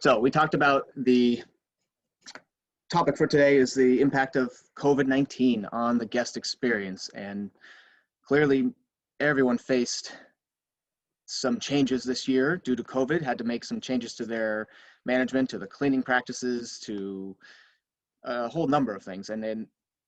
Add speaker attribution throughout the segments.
Speaker 1: So we talked about the topic for today is the impact of COVID-19 on the guest experience. And clearly everyone faced some changes this year due to COVID, had to make some changes to their management, to the cleaning practices, to a whole number of things. And then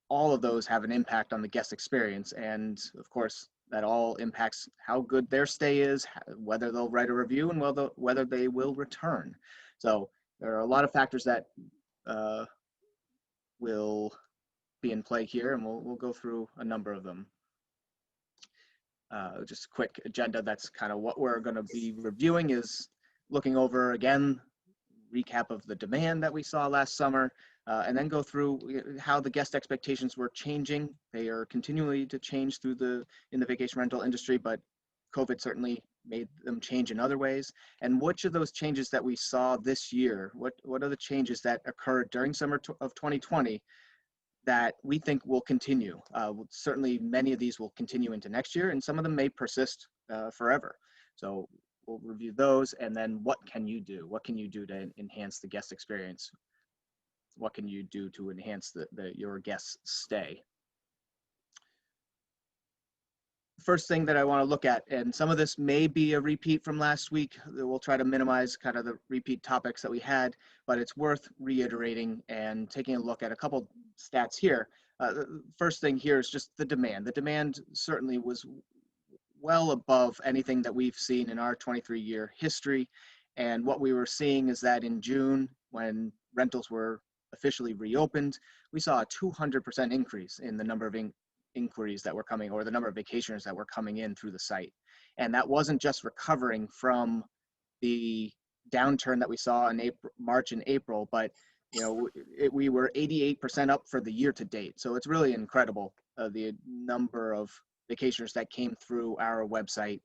Speaker 1: all of those have an impact on the guest experience. And of course, that all impacts how good their stay is, whether they'll write a review, and whether they will return. So there are a lot of factors that will be in play here, and we'll go through a number of them. Just a quick agenda, that's kind of what we're going to be reviewing, is looking over again, recap of the demand that we saw last summer, and then go through how the guest expectations were changing. They are continually to change in the vacation rental industry, but COVID certainly made them change in other ways. And which of those changes that we saw this year, what are the changes that occurred during summer of 2020 that we think will continue? Certainly many of these will continue into next year, and some of them may persist forever. So we'll review those, and then what can you do? What can you do to enhance the guest experience? What can you do to enhance your guest's stay? First thing that I want to look at, and some of this may be a repeat from last week, we'll try to minimize kind of the repeat topics that we had, but it's worth reiterating and taking a look at a couple stats here. The first thing here is just the demand. The demand certainly was well above anything that we've seen in our 23-year history. And what we were seeing is that in June, when rentals were officially reopened, we saw a 200% increase in the number of inquiries that were coming, or the number of vacationers that were coming in through the site. And that wasn't just recovering from the downturn that we saw in March and April, but we were 88% up for the year to date. So it's really incredible, the number of vacationers that came through our website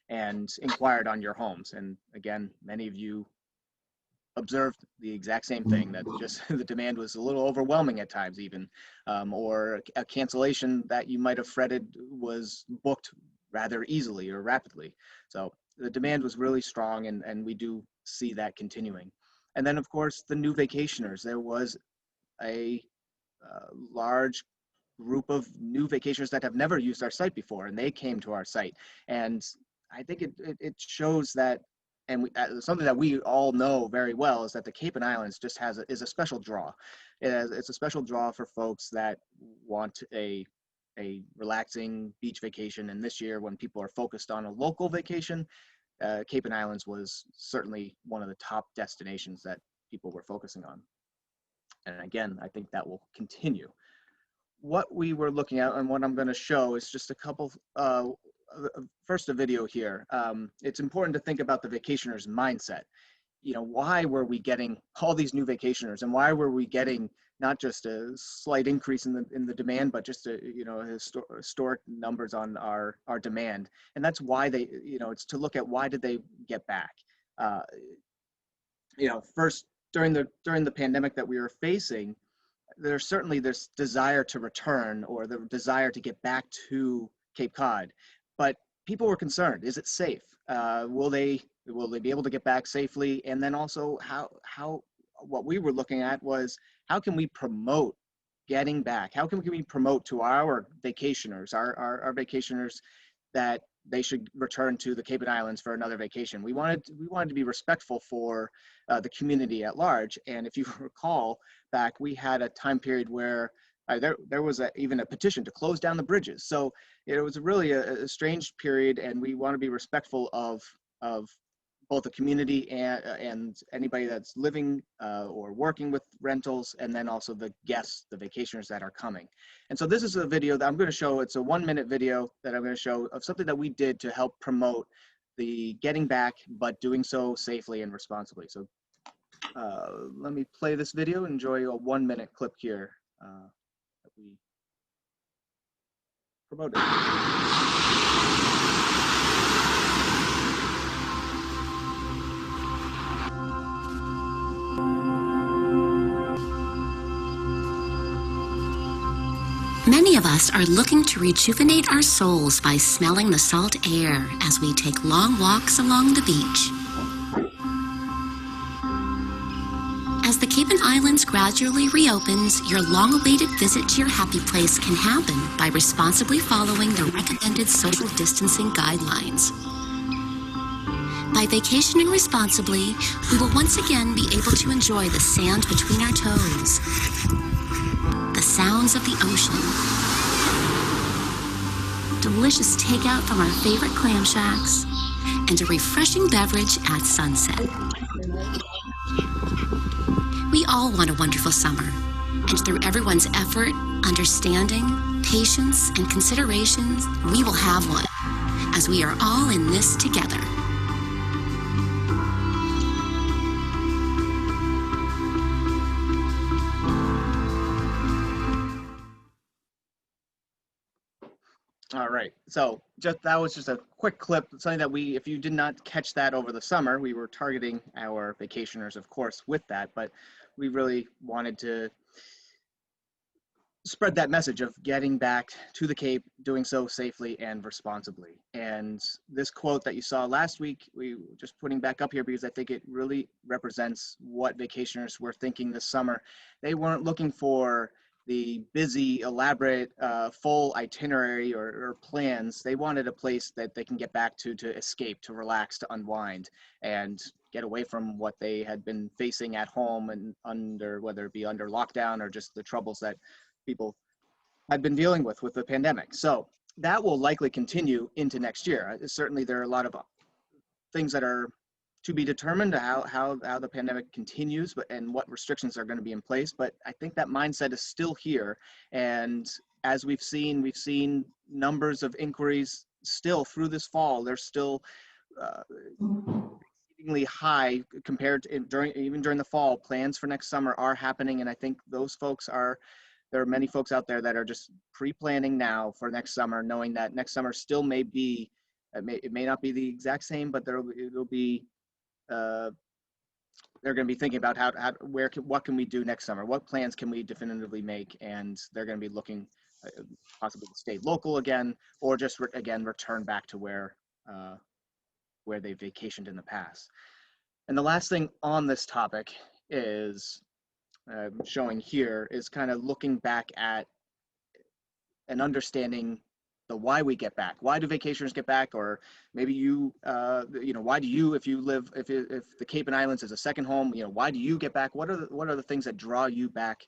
Speaker 1: and inquired on your homes. And again, many of you observed the exact same thing, that just the demand was a little overwhelming at times even, or a cancellation that you might have fretted was booked rather easily or rapidly. So the demand was really strong, and we do see that continuing. And then of course, the new vacationers. There was a large group of new vacationers that have never used our site before, and they came to our site. And I think it shows that, and something that we all know very well, is that the Cape and Islands just is a special draw. It's a special draw for folks that want a relaxing beach vacation. And this year, when people are focused on a local vacation, Cape and Islands was certainly one of the top destinations that people were focusing on. And again, I think that will continue. What we were looking at, and what I'm going to show, is just a couple, first a video here. It's important to think about the vacationer's mindset. Why were we getting all these new vacationers, and why were we getting not just a slight increase in the demand, but just historic numbers on our demand? And that's why it's to look at, why did they get back? First, during the pandemic that we were facing, there's certainly this desire to return, or the desire to get back to Cape Cod, but people were concerned. Is it safe? Will they be able to get back safely? And then also, what we were looking at was, how can we promote getting back? How can we promote to our vacationers, our vacationers, that they should return to the Cape and Islands for another vacation? We wanted to be respectful for the community at large. And if you recall back, we had a time period where there was even a petition to close down the bridges. So it was really a strange period, and we want to be respectful of both the community and anybody that's living or working with rentals, and then also the guests, the vacationers that are coming. And so this is a video that I'm going to show. It's a 1-minute video that I'm going to show of something that we did to help promote the getting back, but doing so safely and responsibly. So let me play this video. Enjoy a 1-minute clip here that we promoted.
Speaker 2: Many of us are looking to rejuvenate our souls by smelling the salt air as we take long walks along the beach. As the Cape and Islands gradually reopens, your long-awaited visit to your happy place can happen by responsibly following the recommended social distancing guidelines. By vacationing responsibly, we will once again be able to enjoy the sand between our toes, the sounds of the ocean, delicious takeout from our favorite clam shacks, and a refreshing beverage at sunset. We all want a wonderful summer, and through everyone's effort, understanding, patience, and consideration, we will have one, as we are all in this together.
Speaker 1: All right, so that was just a quick clip, something that if you did not catch that over the summer, we were targeting our vacationers, of course, with that, but we really wanted to spread that message of getting back to the Cape, doing so safely and responsibly. And this quote that you saw last week, we were just putting back up here because I think it really represents what vacationers were thinking this summer. They weren't looking for the busy, elaborate, full itinerary or plans. They wanted a place that they can get back to escape, to relax, to unwind, and get away from what they had been facing at home and whether it be under lockdown or just the troubles that people had been dealing with the pandemic. So that will likely continue into next year. Certainly there are a lot of things that are to be determined how the pandemic continues, and what restrictions are going to be in place. But I think that mindset is still here. And as we've seen numbers of inquiries still through this fall. They're still exceedingly high compared to even during the fall. Plans for next summer are happening. And I think there are many folks out there that are just pre-planning now for next summer, knowing that next summer still may be, it may not be the exact same, but it'll be, they're going to be thinking about what can we do next summer? What plans can we definitively make? And they're going to be looking possibly to stay local again, or just again return back to where they vacationed in the past. And the last thing on this topic is showing here is kind of looking back at and understanding the why we get back. Why do vacationers get back? Or maybe why do you, if the Cape and Islands is a second home, why do you get back? What are the things that draw you back?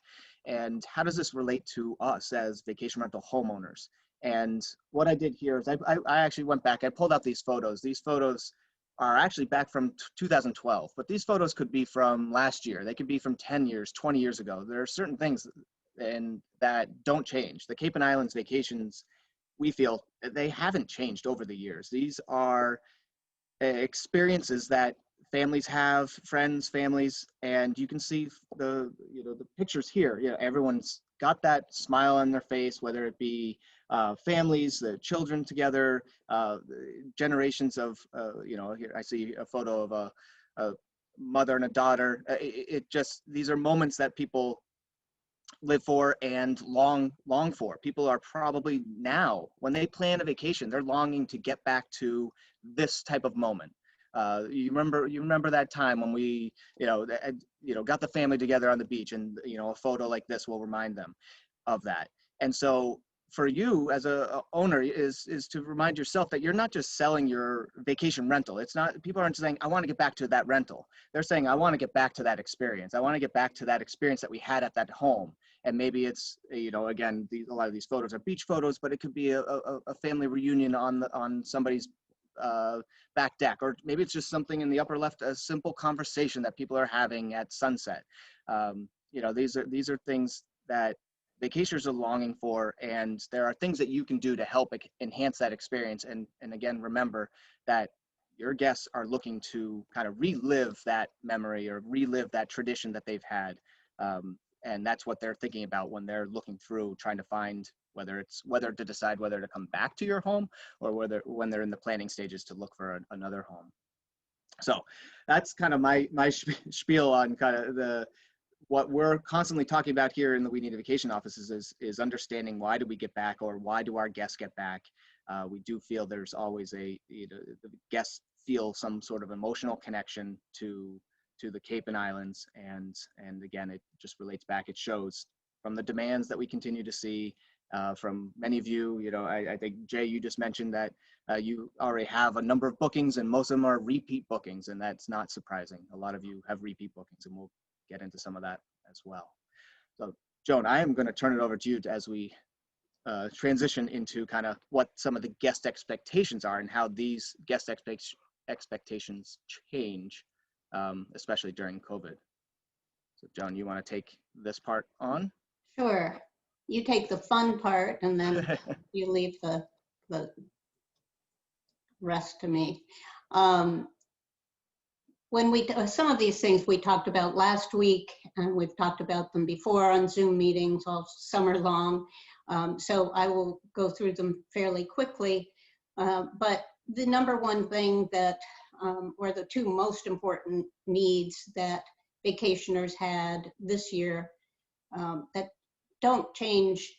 Speaker 1: And how does this relate to us as vacation rental homeowners? And what I did here is I actually went back, I pulled out these photos. These photos are actually back from 2012, but these photos could be from last year. They could be from 10 years, 20 years ago. There are certain things that don't change. The Cape and Islands vacations, we feel, they haven't changed over the years. These are experiences that families have, families, and you can see the pictures here. Everyone's got that smile on their face, whether it be families, the children together, generations of, here I see a photo of a mother and a daughter. These are moments that people live for and long for. People are probably now, when they plan a vacation, they're longing to get back to this type of moment. You remember that time when we, got the family together on the beach, and a photo like this will remind them of that. And so for you as a owner is to remind yourself that you're not just selling your vacation rental. It's not, people aren't saying, I want to get back to that rental. They're saying, I want to get back to that experience. I want to get back to that experience that we had at that home. And maybe it's, again, a lot of these photos are beach photos, but it could be a family reunion on somebody's back deck, or maybe it's just something in the upper left, a simple conversation that people are having at sunset. These are things that vacationers are longing for, and there are things that you can do to help enhance that experience. And again, remember that your guests are looking to kind of relive that memory or relive that tradition that they've had. And that's what they're thinking about when they're looking through, trying to find whether to decide whether to come back to your home, or when they're in the planning stages to look for another home. So that's kind of my spiel on kind of what we're constantly talking about here in the We Need a Vacation offices is understanding why do we get back, or why do our guests get back. We do feel there's always the guests feel some sort of emotional connection to to the Cape and Islands. And again, it just relates back. It shows from the demands that we continue to see from many of you. You know, I think, Jay, you just mentioned that you already have a number of bookings, and most of them are repeat bookings, and that's not surprising. A lot of you have repeat bookings, and we'll get into some of that as well. So, Joan, I am going to turn it over to you as we transition into kind of what some of the guest expectations are and how these guest expectations change, especially during COVID. So, Joan, you want to take this part on?
Speaker 3: Sure. You take the fun part, and then you leave the rest to me. When some of these things we talked about last week, and we've talked about them before on Zoom meetings all summer long. So I will go through them fairly quickly. But the number one thing that, or the two most important needs that vacationers had this year that don't change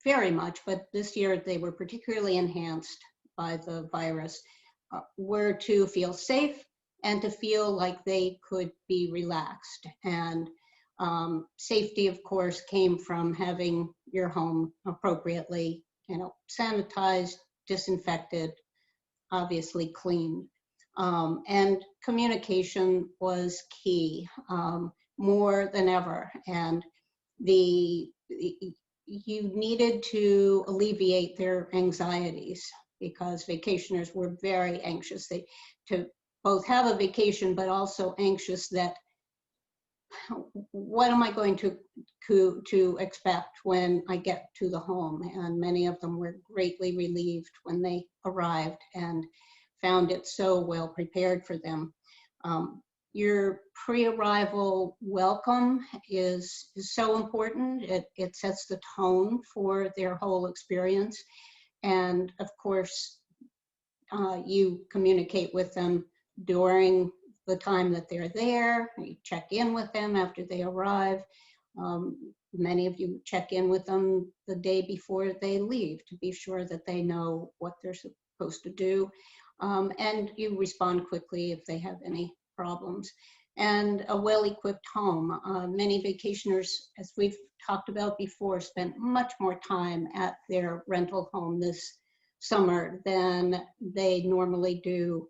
Speaker 3: very much, but this year they were particularly enhanced by the virus, were to feel safe and to feel like they could be relaxed. And safety, of course, came from having your home appropriately, you know, sanitized, disinfected, obviously cleaned. And communication was key, more than ever. And you needed to alleviate their anxieties, because vacationers were very anxious to both have a vacation, but also anxious that, what am I going to expect when I get to the home? And many of them were greatly relieved when they arrived and found it so well prepared for them. Your pre-arrival welcome is so important. It sets the tone for their whole experience. And of course, you communicate with them during the time that they're there. You check in with them after they arrive. Many of you check in with them the day before they leave to be sure that they know what they're supposed to do. And you respond quickly if they have any problems. And a well-equipped home. Many vacationers, as we've talked about before, spent much more time at their rental home this summer than they normally do,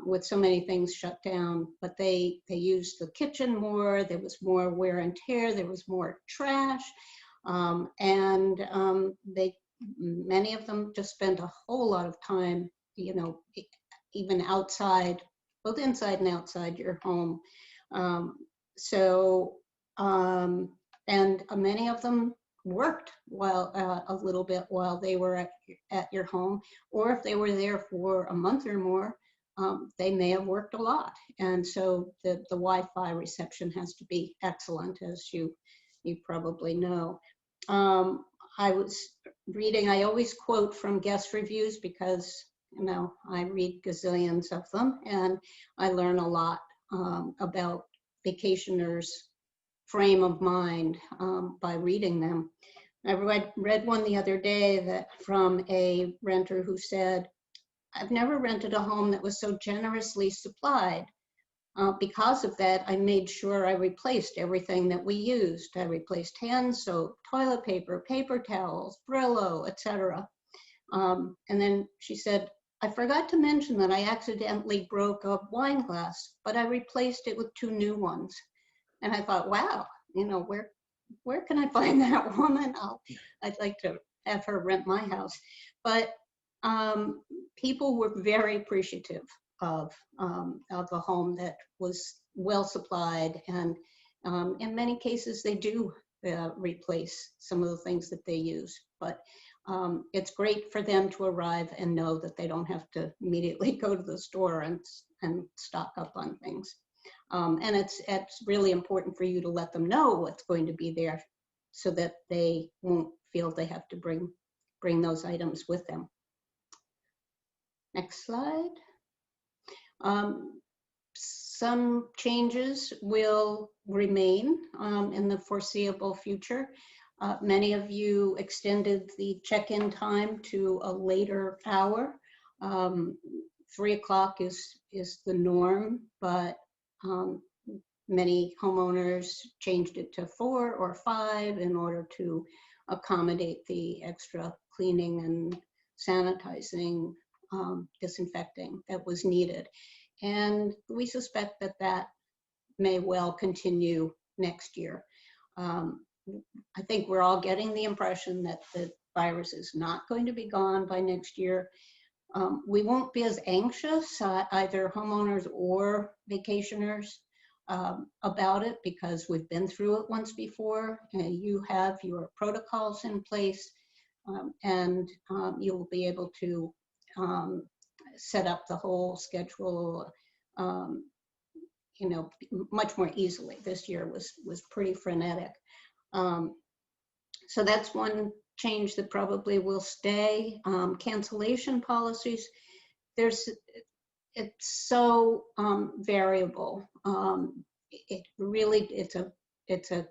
Speaker 3: with so many things shut down. But they used the kitchen more. There was more wear and tear. There was more trash. Many of them just spent a whole lot of time, you know, even outside, both inside and outside your home. And many of them worked a little bit while they were at your home, or if they were there for a month or more, they may have worked a lot. And so the Wi-Fi reception has to be excellent, as you probably know. I was reading, I always quote from guest reviews because, you know, I read gazillions of them, and I learn a lot about vacationers' frame of mind by reading them. I read one the other day that from a renter who said, "I've never rented a home that was so generously supplied. Because of that, I made sure I replaced everything that we used. I replaced hand soap, toilet paper, paper towels, Brillo, etc." And then she said, "I forgot to mention that I accidentally broke a wine glass, but I replaced it with 2 new ones." And I thought, wow, you know, where can I find that woman? I'd like to have her rent my house. But people were very appreciative of a home that was well supplied, and in many cases they do replace some of the things that they use. But it's great for them to arrive and know that they don't have to immediately go to the store and stock up on things. And it's really important for you to let them know what's going to be there, so that they won't feel they have to bring those items with them. Next slide. Some changes will remain in the foreseeable future. Many of you extended the check-in time to a later hour. 3 o'clock is the norm, but Many homeowners changed it to 4 or 5 in order to accommodate the extra cleaning and sanitizing, disinfecting that was needed. And we suspect that that may well continue next year. I think we're all getting the impression that the virus is not going to be gone by next year. We won't be as anxious, either homeowners or vacationers, about it, because we've been through it once before. You have your protocols in place, and you'll be able to set up the whole schedule, much more easily. This year was pretty frenetic. So that's one change that probably will stay. Cancellation policies, it's so variable. It's a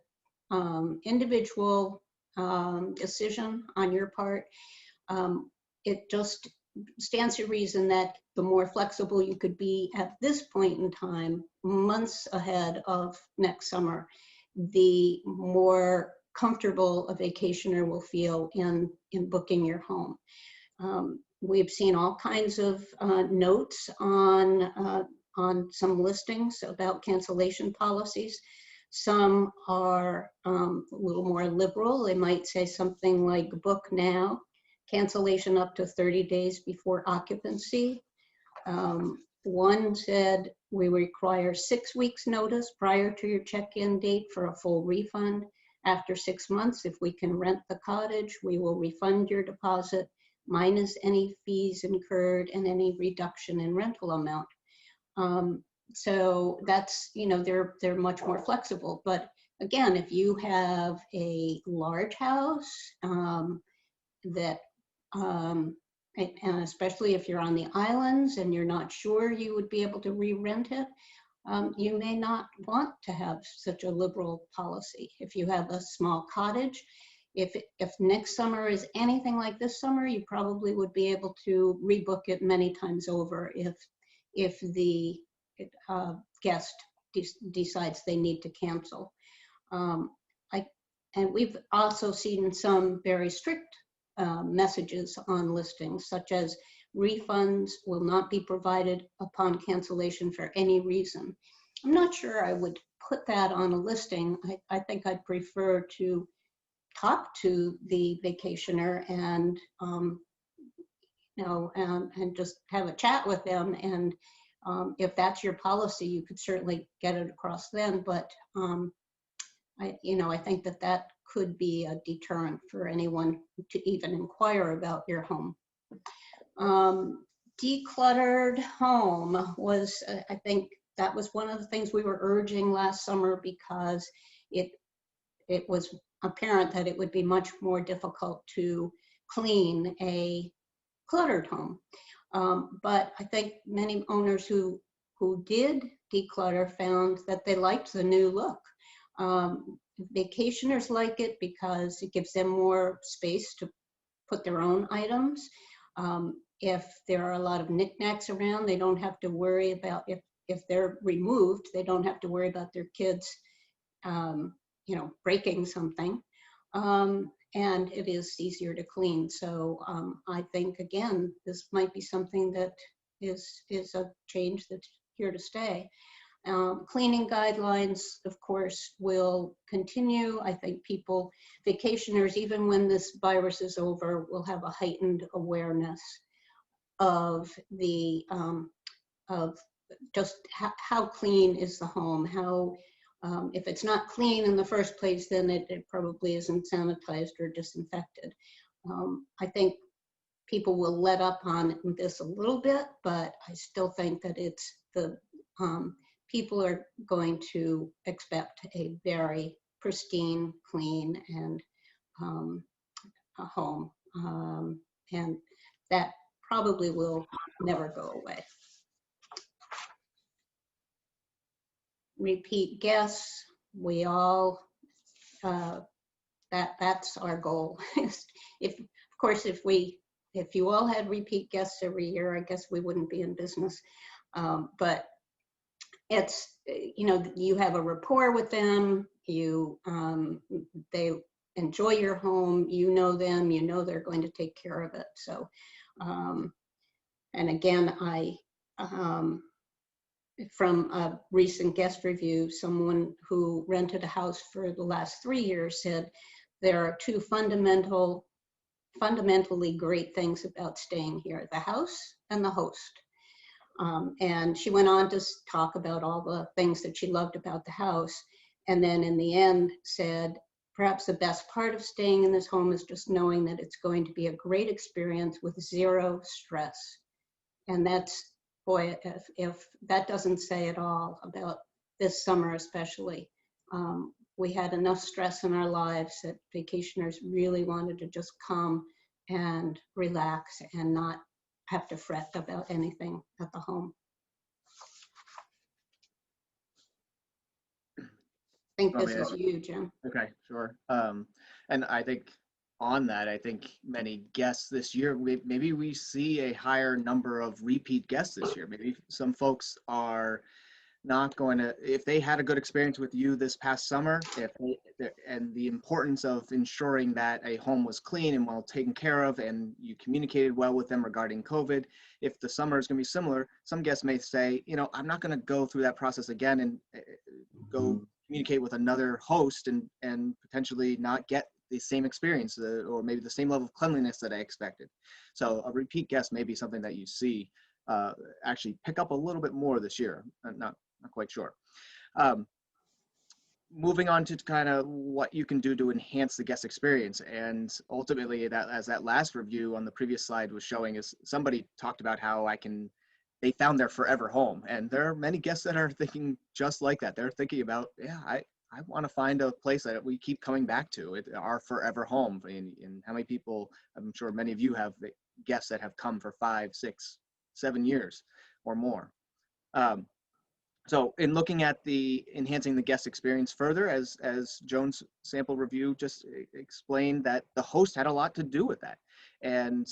Speaker 3: individual decision on your part. It just stands to reason that the more flexible you could be at this point in time, months ahead of next summer, the more comfortable a vacationer will feel in booking your home. We've seen all kinds of notes on some listings about cancellation policies. Some are a little more liberal. They might say something like book now, cancellation up to 30 days before occupancy. One said we require 6 weeks notice prior to your check-in date for a full refund. After 6 months, if we can rent the cottage, we will refund your deposit minus any fees incurred and any reduction in rental amount. So that's, they're much more flexible. But again, if you have a large house and especially if you're on the islands and you're not sure you would be able to re-rent it, you may not want to have such a liberal policy. If you have a small cottage, if next summer is anything like this summer, you probably would be able to rebook it many times over if the guest decides they need to cancel. And we've also seen some very strict messages on listings, such as refunds will not be provided upon cancellation for any reason. I'm not sure I would put that on a listing. I think I'd prefer to talk to the vacationer and and just have a chat with them. And if that's your policy, you could certainly get it across then. But I think that could be a deterrent for anyone to even inquire about your home. Decluttered home was, I think that was one of the things we were urging last summer, because it was apparent that it would be much more difficult to clean a cluttered home. But I think many owners who did declutter found that they liked the new look. Vacationers like it because it gives them more space to put their own items. If there are a lot of knickknacks around, they don't have to worry about, if they're removed, they don't have to worry about their kids breaking something. And it is easier to clean. So I think, again, this might be something that is a change that's here to stay. Cleaning guidelines, of course, will continue. I think vacationers, even when this virus is over, will have a heightened awareness of of just how clean is the home. How if it's not clean in the first place, then it probably isn't sanitized or disinfected. I think people will let up on this a little bit, but I still think that people are going to expect a very pristine, clean, and a home, and that probably will never go away. Repeat guests, we all, that's our goal. Of course, if you all had repeat guests every year, I guess we wouldn't be in business. But it's, you have a rapport with them, they enjoy your home, you know them, you know they're going to take care of it. So, and again, from a recent guest review, someone who rented a house for the last 3 years said there are two fundamentally great things about staying here: the house and the host. And she went on to talk about all the things that she loved about the house. And then in the end said, perhaps the best part of staying in this home is just knowing that it's going to be a great experience with zero stress. And that's, boy, if that doesn't say it all about this summer especially. We had enough stress in our lives that vacationers really wanted to just come and relax and not have to fret about anything at the home. I think this is you, Jim.
Speaker 1: Okay, sure. And I think on that, I think many guests this year, maybe we see a higher number of repeat guests this year. Maybe some folks are not going to, if they had a good experience with you this past summer, and the importance of ensuring that a home was clean and well taken care of, and you communicated well with them regarding COVID, if the summer is going to be similar, some guests may say, I'm not going to go through that process again and go communicate with another host and potentially not get the same experience or maybe the same level of cleanliness that I expected. So a repeat guest may be something that you see actually pick up a little bit more this year. Not quite sure. Moving on to kind of what you can do to enhance the guest experience. And ultimately, that, as that last review on the previous slide was showing, is somebody talked about how they found their forever home. And there are many guests that are thinking just like that. They're thinking about, yeah, I want to find a place that we keep coming back to, our forever home. And how many people, I'm sure many of you have guests that have come for 5, 6, 7 years or more. So in looking at enhancing the guest experience further, as Joan's sample review just explained, that the host had a lot to do with that. And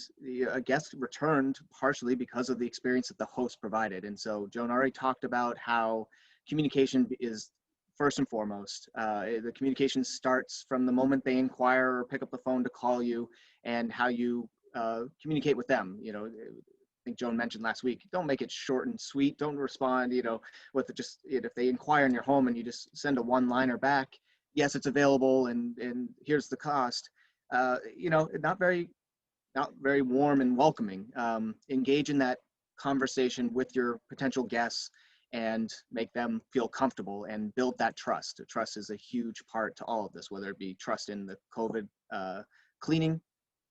Speaker 1: a guest returned partially because of the experience that the host provided. And so Joan already talked about how communication is first and foremost. The communication starts from the moment they inquire or pick up the phone to call you, and how you communicate with them. I think Joan mentioned last week, don't make it short and sweet. Don't respond, with if they inquire in your home and you just send a one-liner back, yes, it's available and here's the cost. Not very warm and welcoming. Engage in that conversation with your potential guests and make them feel comfortable and build that trust. Trust is a huge part to all of this, whether it be trust in the COVID cleaning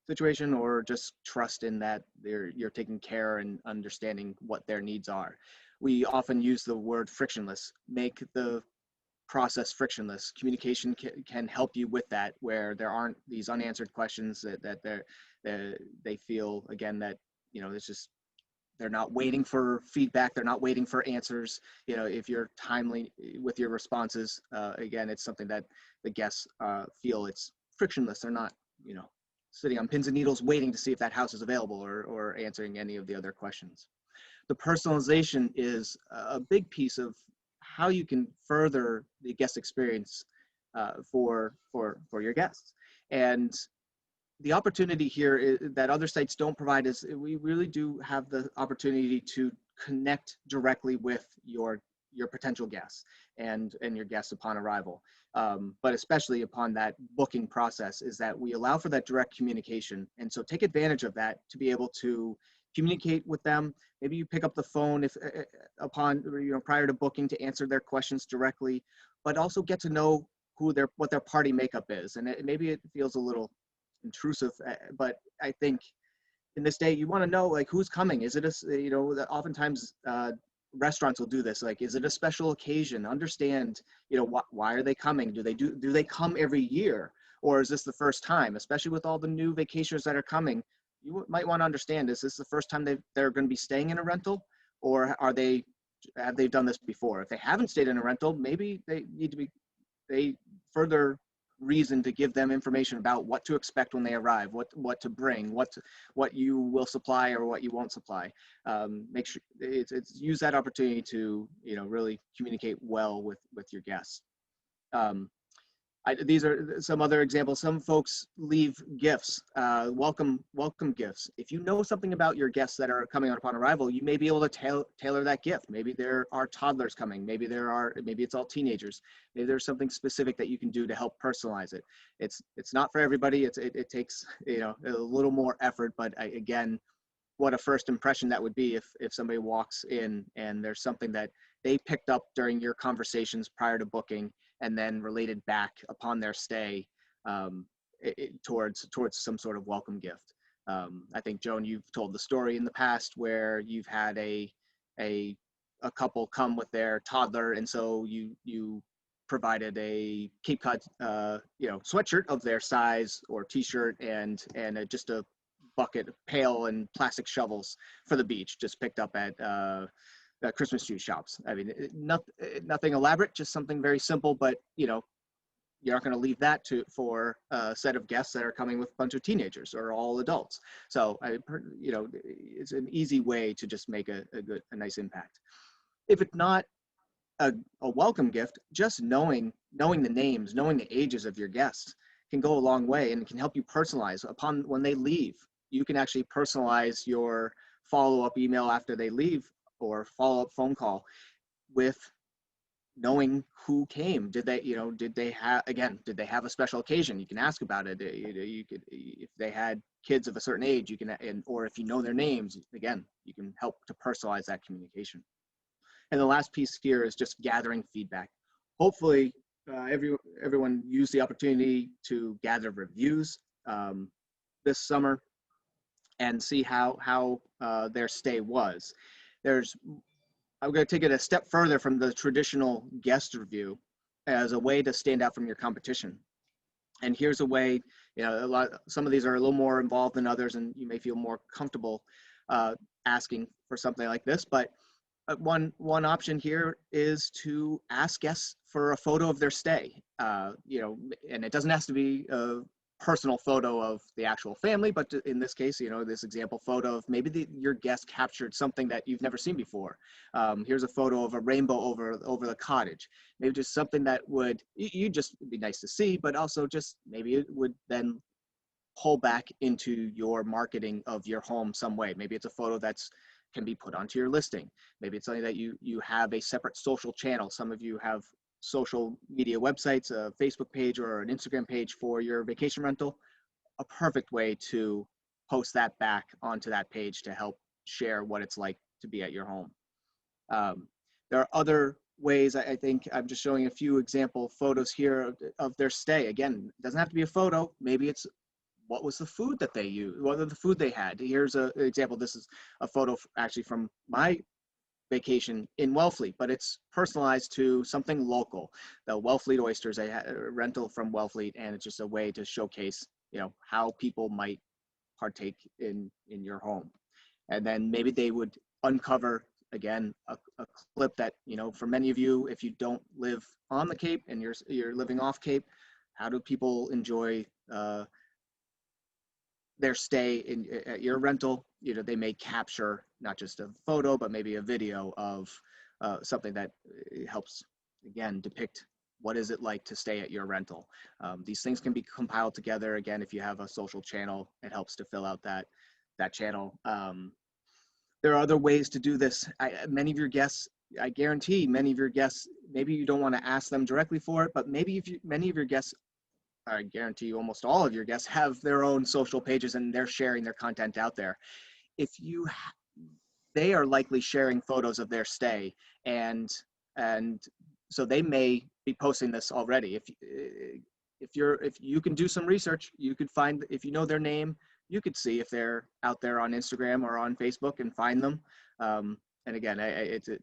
Speaker 1: situation or just trust in that you're taking care and understanding what their needs are. We often use the word frictionless. Make the process frictionless. Communication can help you with that, where there aren't these unanswered questions that they feel, again, that it's just, they're not waiting for feedback, they're not waiting for answers. If you're timely with your responses, again, it's something that the guests feel it's frictionless. They're not sitting on pins and needles waiting to see if that house is available or answering any of the other questions. The personalization is a big piece of how you can further the guest experience for your guests. And the opportunity here that other sites don't provide is we really do have the opportunity to connect directly with your potential guests and your guests upon arrival. But especially upon that booking process, is that we allow for that direct communication. And so take advantage of that to be able to communicate with them. Maybe you pick up the phone prior to booking to answer their questions directly, but also get to know what their party makeup is. And maybe it feels a little intrusive, but I think in this day you want to know, like, who's coming. Is it oftentimes restaurants will do this, like, is it a special occasion? Understand, why are they coming? Do they come every year, or is this the first time? Especially with all the new vacationers that are coming, you might want to understand, is this the first time they're going to be staying in a rental, or have they done this before? If they haven't stayed in a rental, maybe they need to be further reason to give them information about what to expect when they arrive, what to bring, what you will supply or what you won't supply. Make sure it's use that opportunity to, you know, really communicate well with your guests. These are some other examples. Some folks leave gifts, welcome gifts. If you know something about your guests that are coming on upon arrival, you may be able to tailor that gift. Maybe there are toddlers coming. Maybe it's all teenagers. Maybe there's something specific that you can do to help personalize it. It's not for everybody. It takes, you know, a little more effort, but again, what a first impression that would be if somebody walks in and there's something that they picked up during your conversations prior to booking and then related back upon their stay, towards some sort of welcome gift. I think, Joan, you've told the story in the past where you've had a couple come with their toddler, and so you provided a Cape Cod you know, sweatshirt of their size or t-shirt and just a bucket, pail, and plastic shovels for the beach, just picked up at Christmas tree shops. I mean, nothing elaborate, just something very simple, but, you know, you're not going to leave that for a set of guests that are coming with a bunch of teenagers or all adults. So, you know, it's an easy way to just make a nice impact. If it's not a welcome gift, just knowing the names, knowing the ages of your guests can go a long way and can help you personalize upon when they leave. You can actually personalize your follow-up email after they leave or follow-up phone call with knowing who came. Did they have a special occasion? You can ask about it. You could, if they had kids of a certain age, you can, or if you know their names, again, you can help to personalize that communication. And the last piece here is just gathering feedback. Hopefully, everyone used the opportunity to gather reviews this summer and see how their stay was. I'm going to take it a step further from the traditional guest review as a way to stand out from your competition. And here's a way, you know, some of these are a little more involved than others, and you may feel more comfortable asking for something like this. But one option here is to ask guests for a photo of their stay. You know, and it doesn't have to be a personal photo of the actual family, but in this case, you know, this example photo of maybe your guest captured something that you've never seen before. Here's a photo of a rainbow over the cottage. Maybe just something that would just be nice to see, but also just maybe it would then pull back into your marketing of your home some way. Maybe it's a photo that's can be put onto your listing. Maybe it's something that you have a separate social channel. Some of you have social media websites, a Facebook page or an Instagram page for your vacation rental. A perfect way to post that back onto that page to help share what it's like to be at your home. There are other ways. I think I'm just showing a few example photos here of their stay. Again, it doesn't have to be a photo. Maybe it's what was the food that they used, what was the food they had. Here's an example. This is a photo actually from my vacation in Wellfleet, but it's personalized to something local. The Wellfleet oysters, I had a rental from Wellfleet, and it's just a way to showcase, you know, how people might partake in your home. And then maybe they would uncover, again, a clip that, you know, for many of you, if you don't live on the Cape and you're living off Cape, how do people enjoy their stay at your rental? You know, they may capture not just a photo, but maybe a video of something that helps, again, depict what is it like to stay at your rental. These things can be compiled together. Again, if you have a social channel, it helps to fill out that channel. There are other ways to do this. Many of your guests, I guarantee many of your guests, maybe you don't want to ask them directly for it, but maybe many of your guests, I guarantee you almost all of your guests have their own social pages and they're sharing their content out there. They are likely sharing photos of their stay, and so they may be posting this already. If you can do some research, you could find, if you know their name, you could see if they're out there on Instagram or on Facebook and find them. And again,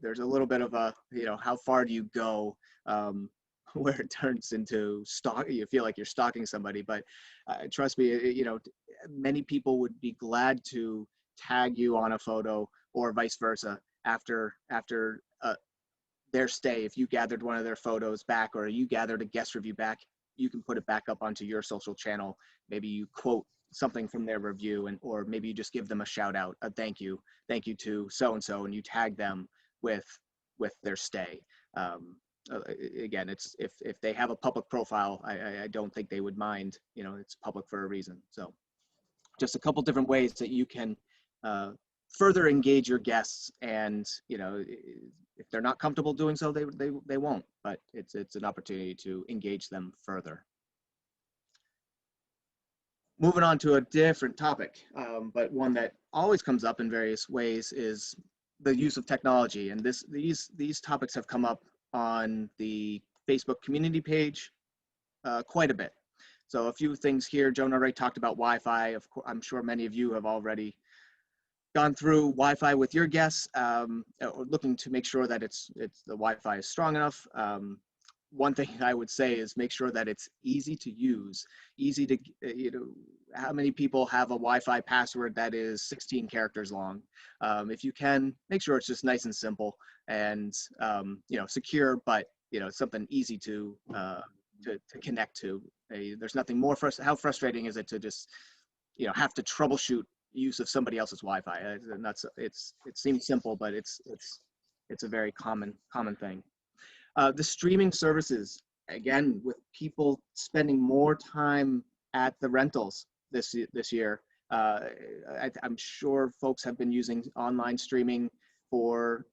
Speaker 1: there's a little bit of a, you know, how far do you go where it turns into you feel like you're stalking somebody. But trust me, you know, many people would be glad to tag you on a photo or vice versa after their stay. If you gathered one of their photos back or you gathered a guest review back, you can put it back up onto your social channel. Maybe you quote something from their review, and or maybe you just give them a shout out, a thank you to so and so, and you tag them with their stay. Again, it's if they have a public profile, I don't think they would mind. You know, it's public for a reason. So just a couple different ways that you can further engage your guests, and you know, if they're not comfortable doing so, they won't, but it's an opportunity to engage them further. Moving on to a different topic, but one that always comes up in various ways, is the use of technology. And these topics have come up on the Facebook community page quite a bit. So a few things here. Joan already talked about Wi-Fi. Of course, I'm sure many of you have already gone through Wi-Fi with your guests, looking to make sure that the Wi-Fi is strong enough. One thing I would say is make sure that it's easy to use, easy to, you know, how many people have a Wi-Fi password that is 16 characters long? If you can, make sure it's just nice and simple and, you know, secure, but, you know, something easy to connect to. There's nothing more how frustrating is it to just, you know, have to troubleshoot use of somebody else's Wi-Fi? And it seems simple, but it's a very common thing. The streaming services, again, with people spending more time at the rentals this year, I'm sure folks have been using online streaming for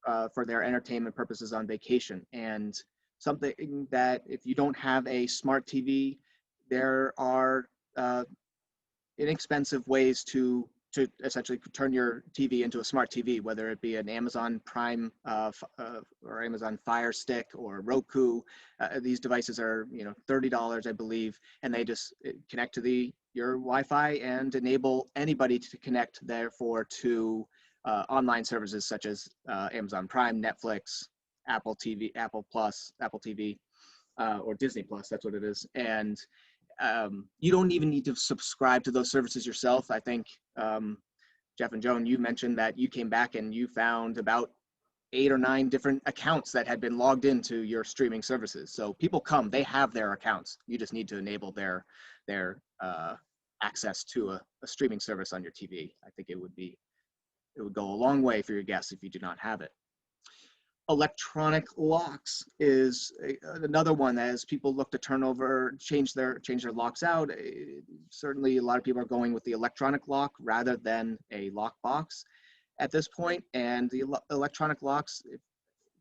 Speaker 1: their entertainment purposes on vacation. And something that, if you don't have a smart TV, there are inexpensive ways to essentially turn your TV into a smart TV, whether it be an Amazon Prime or Amazon Fire Stick or Roku. These devices are, you know, $30, I believe, and they just connect to your Wi-Fi and enable anybody to connect, therefore, to online services such as Amazon Prime, Netflix, Apple TV, Apple Plus, Apple TV, or Disney Plus. That's what it is. And you don't even need to subscribe to those services yourself. I think Jeff and Joan, you mentioned that you came back and you found about 8 or 9 different accounts that had been logged into your streaming services. So people come, they have their accounts. You just need to enable their access to a streaming service on your TV. I think it would go a long way for your guests if you do not have it. Electronic locks is another one that, as people look to change their locks out, certainly a lot of people are going with the electronic lock rather than a lock box at this point. And the electronic locks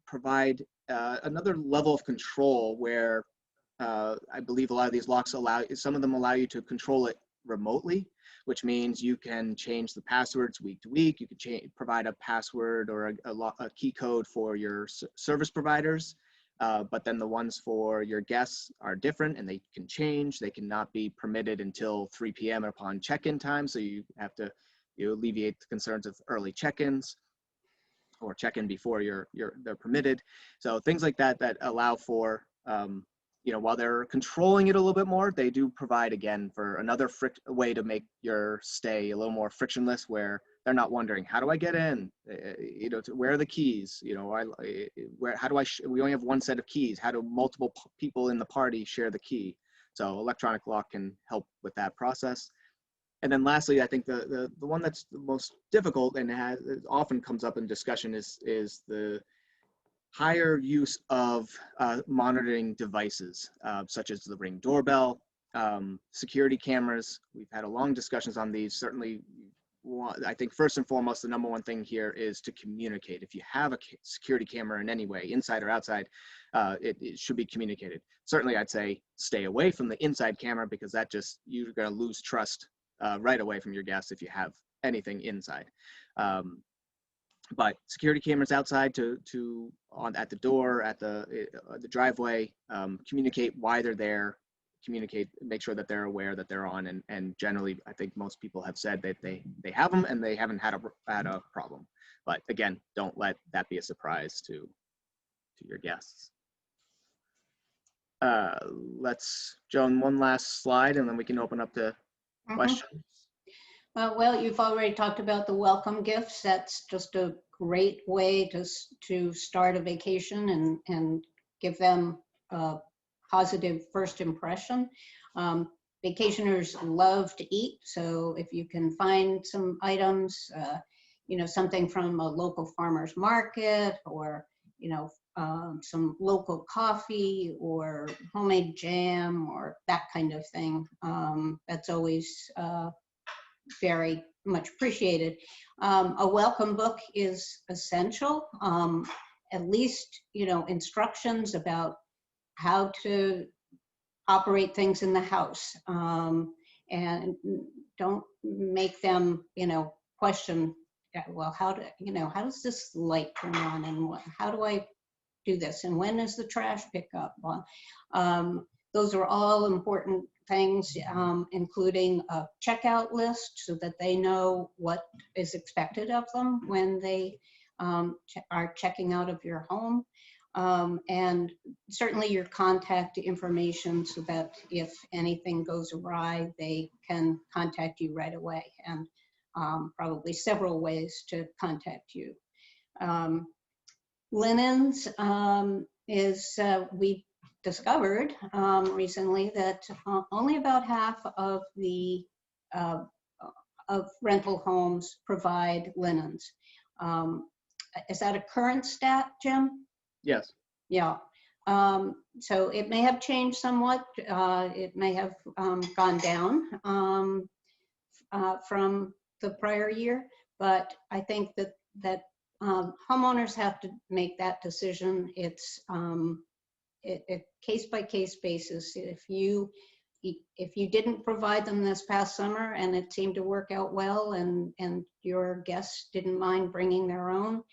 Speaker 1: provide another level of control where I believe a lot of these locks some of them allow you to control it remotely, which means you can change the passwords week to week. You can provide a password or a key code for your service providers, but then the ones for your guests are different and they can change. They cannot be permitted until 3 p.m. upon check-in time, so you have to alleviate the concerns of early check-ins or check-in before they're permitted. So things like that allow for you know, while they're controlling it a little bit more, they do provide, again, for another way to make your stay a little more frictionless, where they're not wondering, how do I get in? You know, where are the keys? You know, how do we only have one set of keys. How do multiple people in the party share the key? So electronic lock can help with that process. And then lastly, I think the one that's the most difficult and it often comes up in discussion is the higher use of monitoring devices, such as the Ring doorbell, security cameras. We've had a long discussions on these. Certainly, I think first and foremost, the number one thing here is to communicate. If you have a security camera in any way, inside or outside, it should be communicated. Certainly, I'd say stay away from the inside camera, because you're going to lose trust right away from your guests if you have anything inside. But security cameras outside at the door, at the driveway, communicate why they're there, make sure that they're aware that they're on, and generally, I think most people have said that they have them and they haven't had a problem. But again, don't let that be a surprise to your guests. Joan, one last slide, and then we can open up to questions.
Speaker 3: Well, you've already talked about the welcome gifts. That's just a great way to start a vacation and give them positive first impression. Vacationers love to eat, so if you can find some items, something from a local farmer's market, or some local coffee or homemade jam or that kind of thing, that's always very much appreciated. A welcome book is essential. At least, instructions about how to operate things in the house, and don't make them, question, well, how does this light turn on, and how do I do this, and when is the trash pickup? Those are all important things, including a checkout list so that they know what is expected of them when they are checking out of your home. And certainly your contact information so that if anything goes awry, they can contact you right away, and probably several ways to contact you. Linens we discovered recently that only about half of the of rental homes provide linens. Is that a current stat, Jim?
Speaker 1: Yes.
Speaker 3: Yeah. So it may have changed somewhat. It may have gone down from the prior year, but I think that homeowners have to make that decision. It's case by case basis. If you didn't provide them this past summer and it seemed to work out well, and your guests didn't mind bringing their own,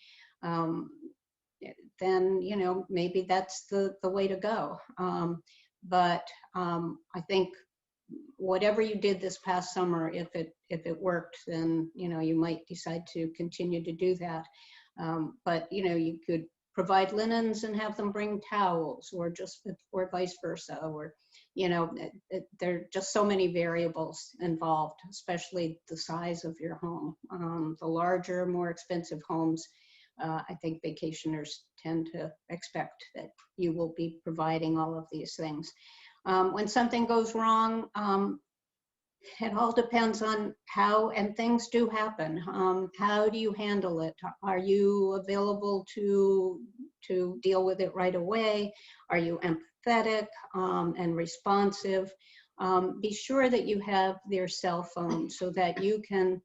Speaker 3: then maybe that's the way to go. But I think whatever you did this past summer, if it worked, then you might decide to continue to do that. But you could provide linens and have them bring towels, or vice versa, or there are just so many variables involved, especially the size of your home. The larger, more expensive homes, I think vacationers tend to expect that you will be providing all of these things. When something goes wrong, it all depends on how, and things do happen. How do you handle it? Are you available to deal with it right away? Are you empathetic and responsive? Be sure that you have their cell phone so that you can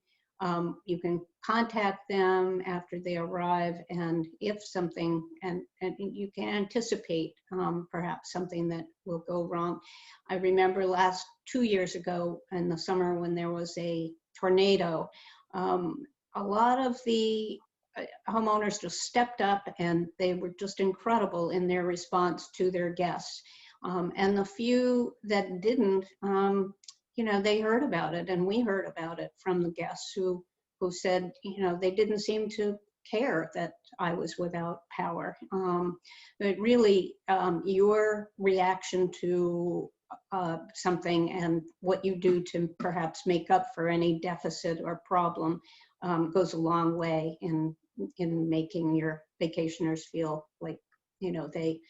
Speaker 3: contact them after they arrive, and if something, and you can anticipate perhaps something that will go wrong. I remember 2 years ago in the summer when there was a tornado, a lot of the homeowners just stepped up, and they were just incredible in their response to their guests. And the few that didn't, they heard about it, and we heard about it from the guests who said, they didn't seem to care that I was without power. But really, your reaction to something and what you do to perhaps make up for any deficit or problem goes a long way in making your vacationers feel like they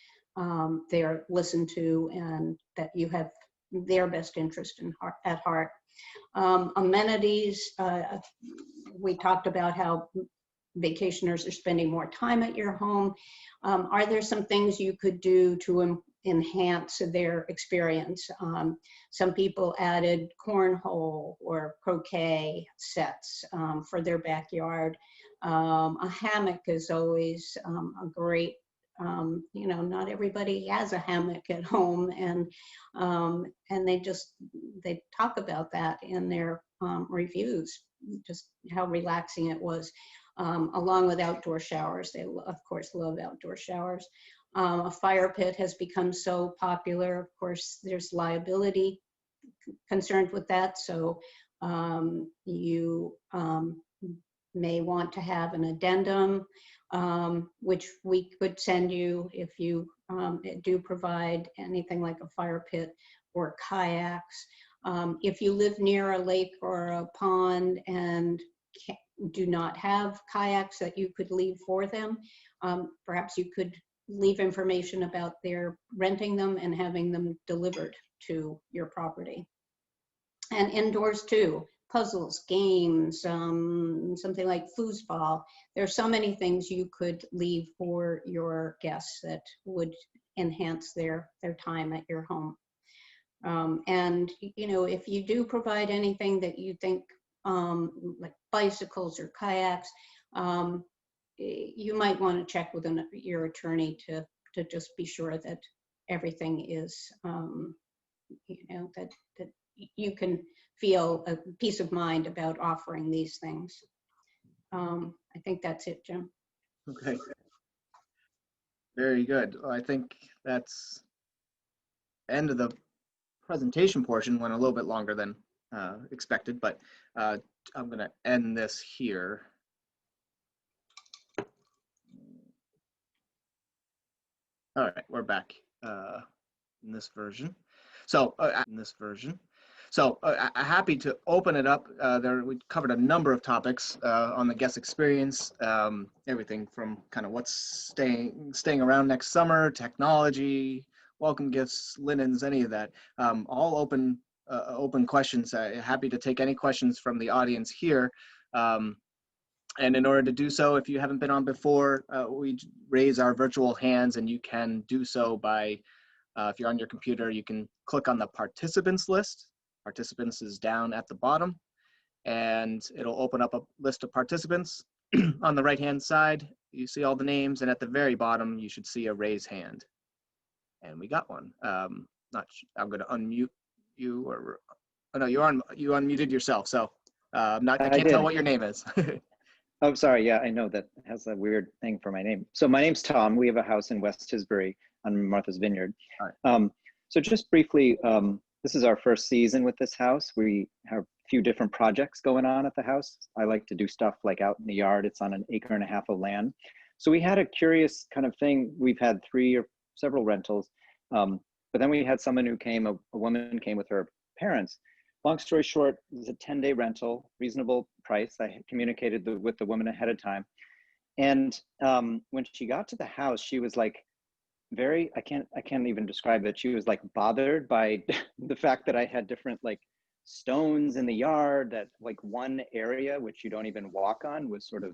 Speaker 3: are listened to, and that you have their best interest at heart. Amenities, we talked about how vacationers are spending more time at your home. Are there some things you could do to enhance their experience? Some people added cornhole or croquet sets for their backyard. A hammock is always a great, not everybody has a hammock at home, and they talk about that in their reviews, just how relaxing it was, along with outdoor showers. They, of course, love outdoor showers. A fire pit has become so popular. Of course, there's liability concerned with that, so you may want to have an addendum, which we could send you if you do provide anything like a fire pit or kayaks. If you live near a lake or a pond and do not have kayaks that you could leave for them, perhaps you could leave information about their renting them and having them delivered to your property. And indoors too, puzzles, games, something like foosball. There's so many things you could leave for your guests that would enhance their time at your home. And you know, if you do provide anything that you think, like bicycles or kayaks, you might want to check with your attorney to just be sure that everything is, you know, that you can feel a peace of mind about offering these things. I think that's it, Jim.
Speaker 1: Okay. Very good. Well, I think that's end of the presentation portion. Went a little bit longer than expected, but I'm going to end this here. All right, we're back in this version. So happy to open it up. We covered a number of topics on the guest experience, everything from kind of what's staying around next summer, technology, welcome gifts, linens, any of that. All open questions. Happy to take any questions from the audience here. And in order to do so, if you haven't been on before, we raise our virtual hands, and you can do so by, if you're on your computer, you can click on the participants list. Participants is down at the bottom, and it'll open up a list of participants. On the right-hand side, you see all the names, and at the very bottom, you should see a raise hand. And we got one. I'm going to unmute you, or oh no, you unmuted yourself. So I can't tell what your name is.
Speaker 4: Oh, sorry. Yeah, I know that has a weird thing for my name. So my name's Tom. We have a house in West Tisbury on Martha's Vineyard. Right. So just briefly, this is our first season with this house. We have a few different projects going on at the house. I like to do stuff like out in the yard. It's on 1.5 acres of land. So we had a curious kind of thing. We've had 3 or several rentals, but then we had someone who came, a woman came with her parents. Long story short, it was a 10-day rental, reasonable price. I had communicated with the woman ahead of time. And when she got to the house, she was like very, I can't even describe it. She was like bothered by the fact that I had different like stones in the yard, that like one area, which you don't even walk on, was sort of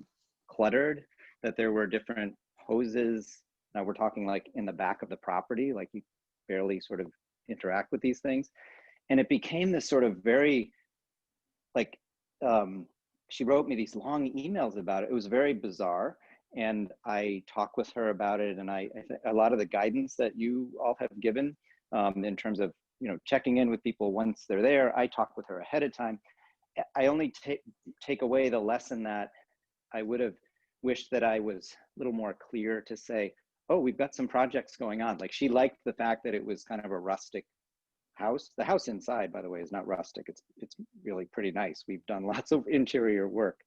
Speaker 4: cluttered, that there were different hoses. Now we're talking like in the back of the property, like you barely sort of interact with these things. And it became this sort of very, like, she wrote me these long emails about it. It was very bizarre. And I talked with her about it. And a lot of the guidance that you all have given in terms of, you know, checking in with people once they're there, I talked with her ahead of time. I only take away the lesson that I would have wished that I was a little more clear to say, oh, we've got some projects going on. Like, she liked the fact that it was kind of a rustic house. The house inside, by the way, is not rustic. It's really pretty nice. We've done lots of interior work,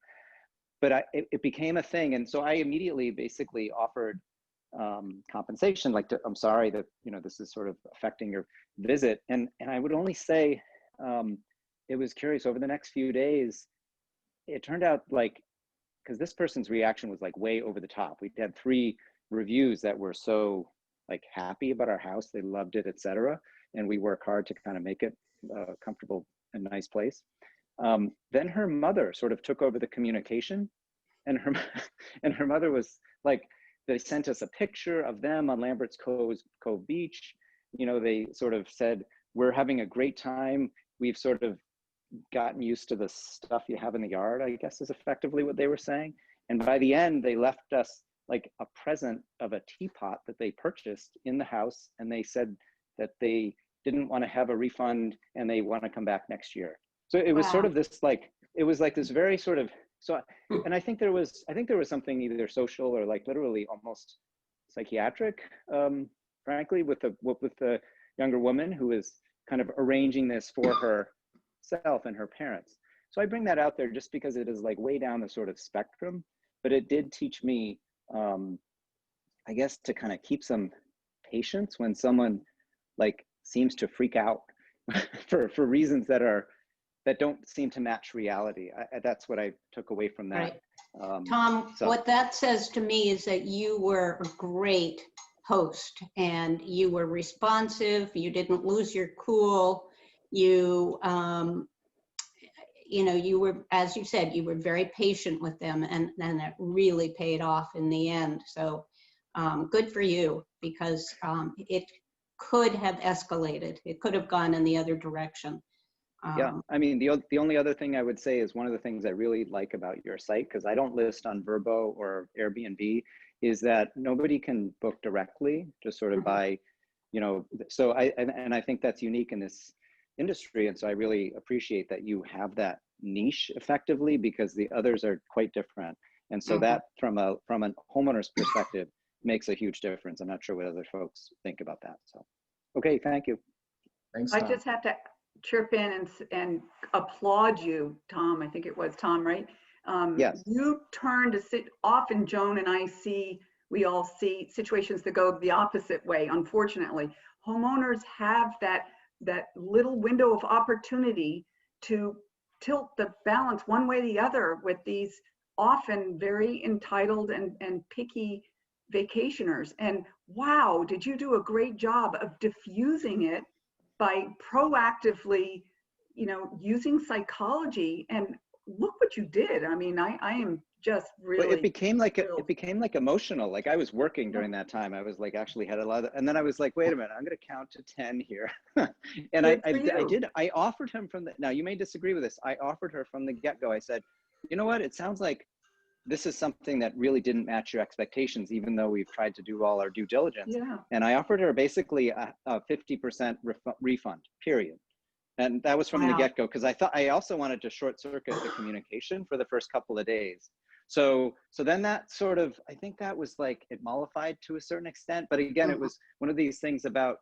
Speaker 4: but it became a thing. And so I immediately basically offered compensation, like, I'm sorry that, you know, this is sort of affecting your visit. And I would only say, it was curious, over the next few days, it turned out like, because this person's reaction was like way over the top. We had 3 reviews that were so like happy about our house. They loved it, etc. And we work hard to kind of make it a comfortable and nice place. Then her mother sort of took over the communication, and her mother was like, they sent us a picture of them on Lambert's Cove Beach. You know, they sort of said, we're having a great time. We've sort of gotten used to the stuff you have in the yard, I guess is effectively what they were saying. And by the end, they left us like a present of a teapot that they purchased in the house. And they said that they didn't want to have a refund and they want to come back next year. So it was sort of this, like, it was like this very sort of, so, and I think there was something either social or like literally almost psychiatric, frankly, with the younger woman who is kind of arranging this for herself and her parents. So I bring that out there just because it is like way down the sort of spectrum, but it did teach me, I guess, to kind of keep some patience when someone like seems to freak out for reasons that don't seem to match reality. That's what I took away from that.
Speaker 3: Right. Tom, what that says to me is that you were a great post, and you were responsive. You didn't lose your cool. You, you know, you were, as you said, you were very patient with them, and it really paid off in the end. So good for you, because it could have escalated. It could have gone in the other direction.
Speaker 4: Yeah, I mean, the only other thing I would say is one of the things I really like about your site, because I don't list on Vrbo or Airbnb, is that nobody can book directly, just sort of by, you know, so I think that's unique in this industry. And so I really appreciate that you have that niche effectively, because the others are quite different. And so that from a homeowner's perspective makes a huge difference. I'm not sure what other folks think about that. So, okay, thank you.
Speaker 1: Thanks,
Speaker 5: I
Speaker 1: Tom.
Speaker 5: just have to chirp in and applaud you, Tom. I think it was Tom, right?
Speaker 4: Yes.
Speaker 5: You turn to sit. Often Joan and I we all see situations that go the opposite way. Unfortunately, homeowners have that little window of opportunity to tilt the balance one way or the other with these often very entitled and picky vacationers. And wow, did you do a great job of diffusing it by proactively, you know, using psychology. And look what you did. I mean, I am just really.
Speaker 4: Well, it became like emotional. Like I was working during that time. I was like actually had a lot of, and then I was like, wait a minute, I'm going to count to 10 here. And I offered him now you may disagree with this. I offered her from the get-go. I said, you know what? It sounds like this is something that really didn't match your expectations, even though we've tried to do all our due diligence.
Speaker 5: Yeah.
Speaker 4: And I offered her basically a 50% refund, period. And that was from the get-go, because I also wanted to short circuit the communication for the first couple of days. So then that sort of, I think that was like, it mollified to a certain extent. But again, it was one of these things about,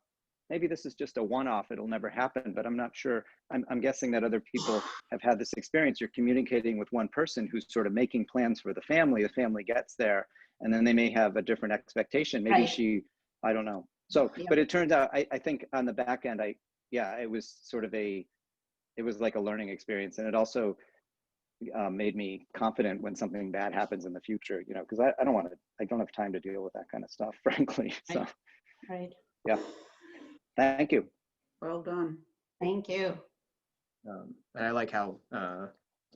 Speaker 4: maybe this is just a one-off, it'll never happen, but I'm not sure. I'm guessing that other people have had this experience. You're communicating with one person who's sort of making plans for the family gets there, and then they may have a different expectation. Maybe I don't know. So, but it turns out, I think on the back end, it was sort of it was like a learning experience. And it also made me confident when something bad happens in the future, you know, because I don't have time to deal with that kind of stuff, frankly. So,
Speaker 3: Right.
Speaker 4: Yeah. Thank you.
Speaker 5: Well done.
Speaker 3: Thank you.
Speaker 1: And I like how,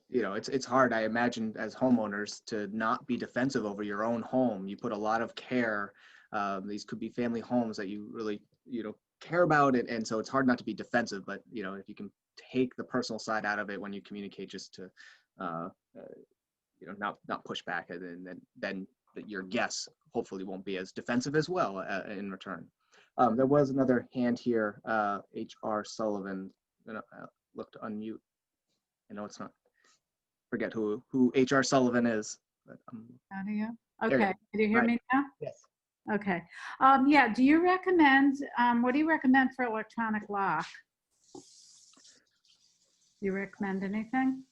Speaker 1: you know, it's hard, I imagine, as homeowners to not be defensive over your own home. You put a lot of care. These could be family homes that you really, you know, care about it. And so it's hard not to be defensive, but, you know, if you can take the personal side out of it when you communicate, just to, you know, not push back, and then your guests hopefully won't be as defensive as well in return. There was another hand here, H.R. Sullivan. Look to unmute. I know it's not. Forget who H.R. Sullivan is. But,
Speaker 6: How do you?
Speaker 1: There you
Speaker 6: Okay.
Speaker 1: go.
Speaker 6: Can you hear me now?
Speaker 1: Yes.
Speaker 6: Okay. Yeah. Do you recommend? What do you recommend for electronic lock? Do you recommend anything?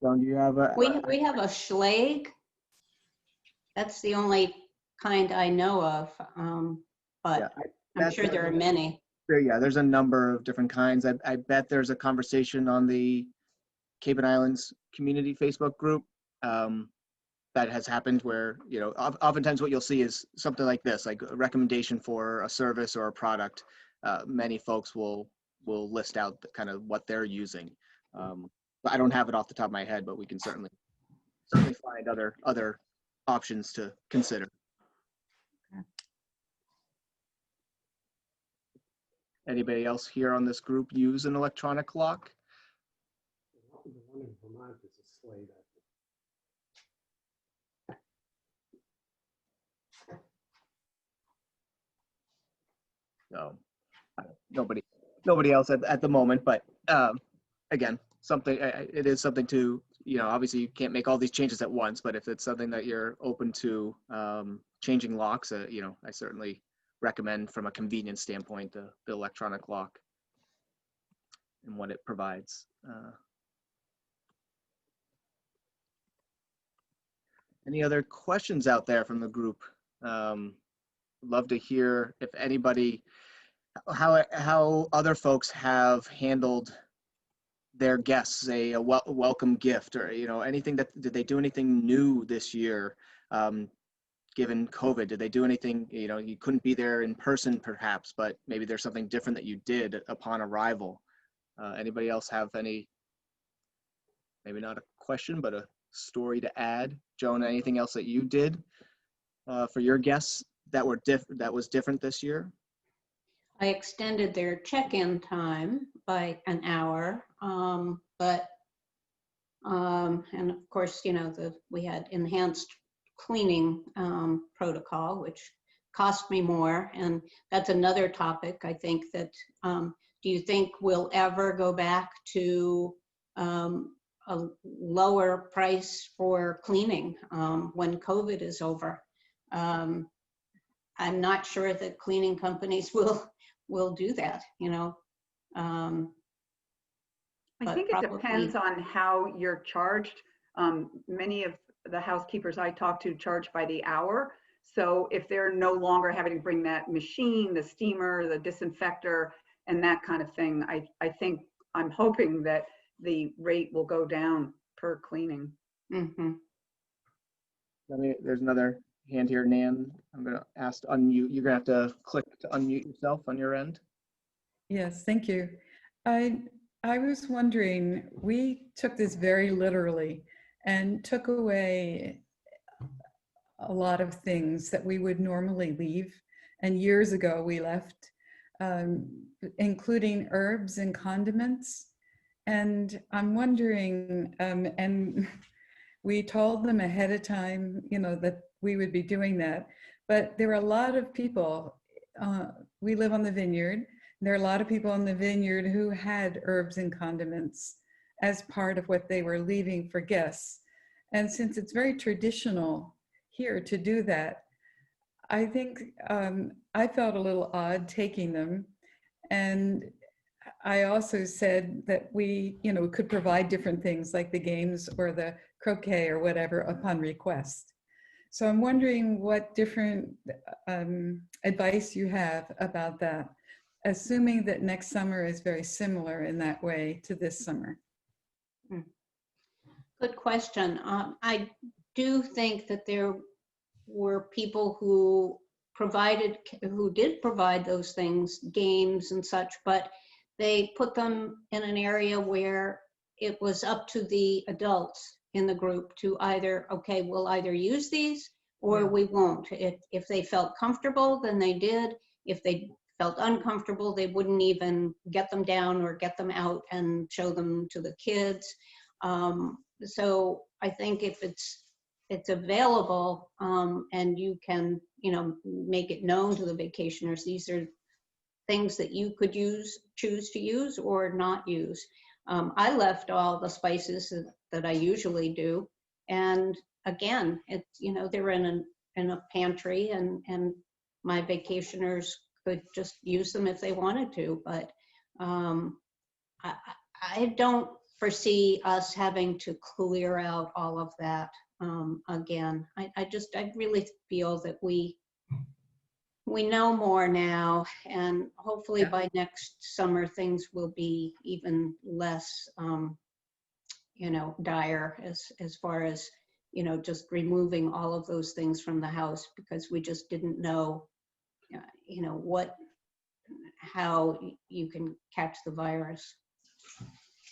Speaker 1: John, do you have a?
Speaker 3: We have a Schlage. That's the only kind I know of, but
Speaker 1: Yeah,
Speaker 3: I'm sure there are many.
Speaker 1: Yeah, there's a number of different kinds. I bet there's a conversation on the Cape and Islands community Facebook group that has happened where, you know, oftentimes what you'll see is something like this, like a recommendation for a service or a product. Many folks will list out kind of what they're using. But I don't have it off the top of my head, but we can certainly find other options to consider.
Speaker 6: Okay.
Speaker 1: Anybody else here on this group use an electronic lock?
Speaker 7: The one in Vermont is a Slade,
Speaker 1: So nobody else at the moment, but again, it is something to, you know, obviously you can't make all these changes at once, but if it's something that you're open to changing locks, you know, I certainly recommend from a convenience standpoint the electronic lock and what it provides. Any other questions out there from the group? Love to hear if anybody, how other folks have handled their guests, a welcome gift, or, you know, anything did they do anything new this year? given COVID? Did they do anything, you know, you couldn't be there in person perhaps, but maybe there's something different that you did upon arrival? Anybody else have any, maybe not a question, but a story to add? Joan, anything else that you did for your guests that was different this year?
Speaker 3: I extended their check-in time by an hour, but and of course, you know, we had enhanced cleaning protocol, which cost me more, and that's another topic. I think that do you think we'll ever go back to a lower price for cleaning when COVID is over? I'm not sure that cleaning companies will do that, you know.
Speaker 5: I think it depends on how you're charged. Many of the housekeepers I talk to charge by the hour. So if they're no longer having to bring that machine, the steamer, the disinfector, and that kind of thing, I'm hoping that the rate will go down per cleaning.
Speaker 3: Mm-hmm.
Speaker 1: There's another hand here, Nan. I'm going to ask to unmute. You're going to have to click to unmute yourself on your end.
Speaker 8: Yes, thank you. I was wondering, we took this very literally and took away a lot of things that we would normally leave. And years ago we left, including herbs and condiments. And I'm wondering, and we told them ahead of time, you know, that we would be doing that. But there are a lot of people, we live on the vineyard. There are a lot of people in the vineyard who had herbs and condiments as part of what they were leaving for guests. And since it's very traditional here to do that, I think I felt a little odd taking them. And I also said that we, you know, could provide different things like the games or the croquet or whatever upon request. So I'm wondering what different advice you have about that, assuming that next summer is very similar in that way to this summer.
Speaker 3: Good question. I do think that there were people who did provide those things, games and such, but they put them in an area where it was up to the adults in the group to either, okay, we'll either use these or we won't. If they felt comfortable, then they did. If they felt uncomfortable, they wouldn't even get them down or get them out and show them to the kids. So I think if it's available and you can, you know, make it known to the vacationers, these are things that you could choose to use or not use. I left all the spices that I usually do, and again, it's, you know, they're in a pantry, and my vacationers could just use them if they wanted to. But I don't foresee us having to clear out all of that again. I really feel that we know more now, and hopefully by next summer things will be even less you know, dire as far as, you know, just removing all of those things from the house, because we just didn't know, you know, how you can catch the virus.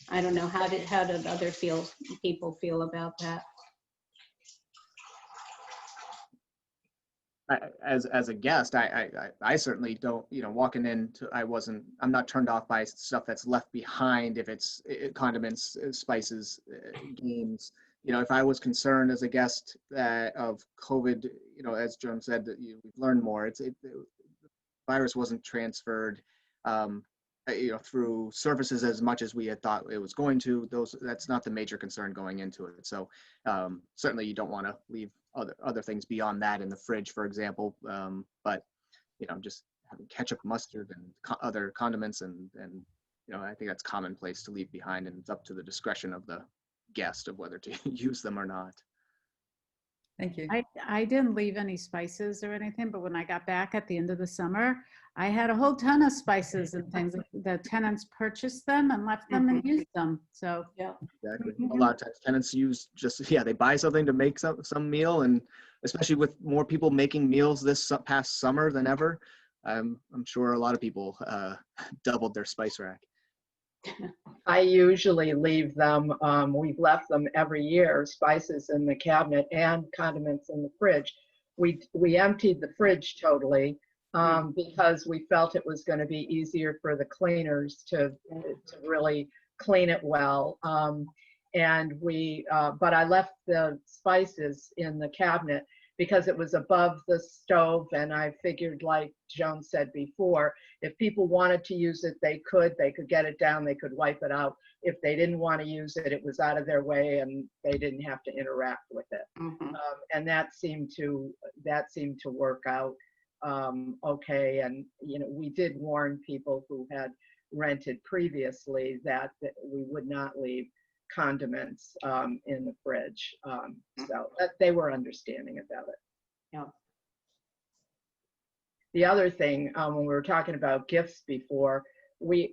Speaker 3: I don't know, how did other people feel about that?
Speaker 1: As a guest, I certainly don't, you know, walking into, I'm not turned off by stuff that's left behind, if it's condiments, spices, games. You know, if I was concerned as a guest of COVID, you know, as Joan said, that we've learned more. The virus wasn't transferred, you know, through surfaces as much as we had thought it was going to. That's not the major concern going into it. So certainly you don't want to leave other things beyond that in the fridge, for example. But you know, just having ketchup, mustard, and other condiments, and you know, I think that's commonplace to leave behind, and it's up to the discretion of the guest of whether to use them or not.
Speaker 8: Thank you.
Speaker 6: I didn't leave any spices or anything, but when I got back at the end of the summer, I had a whole ton of spices and things. The tenants purchased them and left them and used them. So
Speaker 3: Yeah.
Speaker 1: Exactly. A lot of times tenants use just, yeah, they buy something to make some meal, and especially with more people making meals this past summer than ever, I'm sure a lot of people doubled their spice rack.
Speaker 9: I usually leave them, we've left them every year, spices in the cabinet and condiments in the fridge. We emptied the fridge totally because we felt it was going to be easier for the cleaners to really clean it well. But I left the spices in the cabinet because it was above the stove, and I figured, like Joan said before, if people wanted to use it, they could get it down, they could wipe it out. If they didn't want to use it, it was out of their way and they didn't have to interact with it. And that seemed to work out okay. And we did warn people who had rented previously that we would not leave condiments in the fridge, so that they were understanding about it.
Speaker 3: Yeah.
Speaker 9: The other thing, when we were talking about gifts before, we